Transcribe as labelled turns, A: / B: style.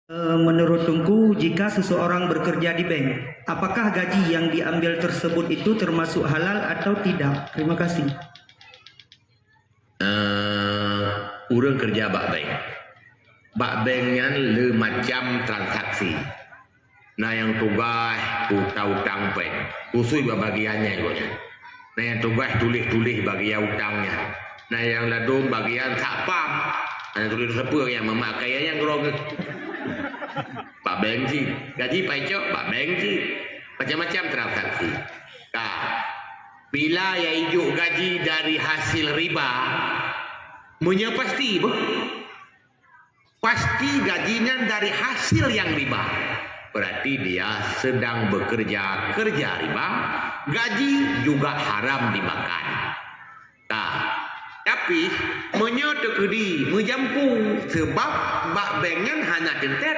A: Menurut Tungku, jika seseorang bekerja di bank, apakah gaji yang diambil tersebut itu termasuk halal atau tidak? Terima kasih.
B: Orang kerja bak bank. Bak bank yang le macam transaksi. Nah yang tugas utang bank, khusus bagiannya gonya. Nah yang tugas tulis bagian utangnya. Nah yang ladung bagian sapam. Nah tulis apa yang memakai yang gerong. Pak bank sih, gaji pajak Pak bank sih, macam-macam transaksi. Nah, bila ya ijuk gaji dari hasil riba, punya pasti, pasti gajinya dari hasil yang riba. Berarti dia sedang bekerja riba, gaji juga haram dimakan. Nah, tapi menyotok di menjampu sebab bak bank hanya tentet